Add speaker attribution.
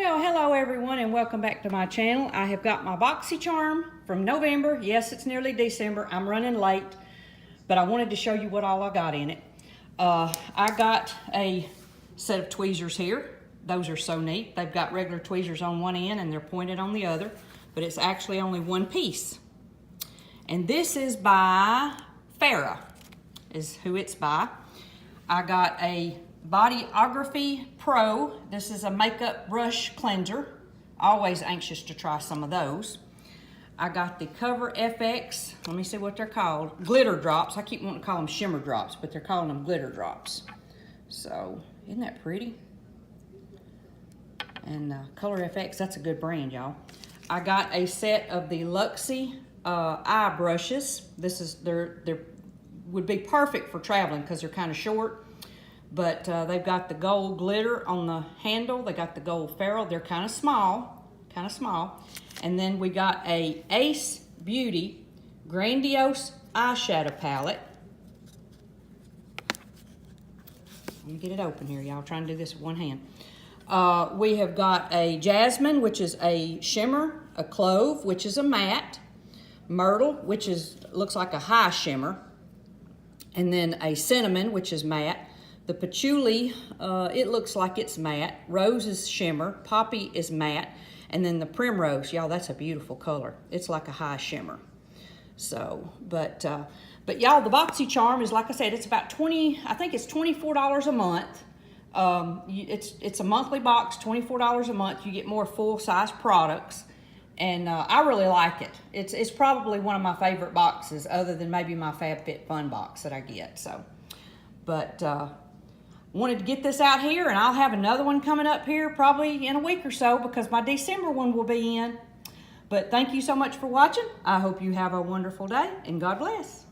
Speaker 1: Well, hello everyone and welcome back to my channel. I have got my Boxy Charm from November. Yes, it's nearly December. I'm running late, but I wanted to show you what all I got in it. I got a set of tweezers here. Those are so neat. They've got regular tweezers on one end and they're pointed on the other, but it's actually only one piece. And this is by Farrah, is who it's by. I got a Bodyography Pro. This is a makeup brush cleanser. Always anxious to try some of those. I got the Cover FX, let me see what they're called, glitter drops. I keep wanting to call them shimmer drops, but they're calling them glitter drops. So, isn't that pretty? And Color FX, that's a good brand, y'all. I got a set of the Luxie eye brushes. This is, they're would be perfect for traveling because they're kind of short. But they've got the gold glitter on the handle. They got the gold ferrule. They're kind of small. And then we got a Ace Beauty Grandiose Eyeshadow Palette. Let me get it open here, y'all. Trying to do this with one hand. We have got a Jasmine, which is a shimmer, a Clove, which is a matte, Myrtle, which is looks like a high shimmer, and then a Cinnamon, which is matte. The Patchouli, it looks like it's matte. Rose is shimmer. Poppy is matte. And then the Primrose, y'all, that's a beautiful color. It's like a high shimmer. So, but y'all, the Boxy Charm is, like I said, it's about I think it's $24 a month. It's a monthly box, $24 a month. You get more full-size products. And I really like it. It's probably one of my favorite boxes, other than maybe my FabFitFun box that I get. So, but wanted to get this out here, and I'll have another one coming up here probably in a week or so because my December one will be in. But thank you so much for watching. I hope you have a wonderful day, and God bless.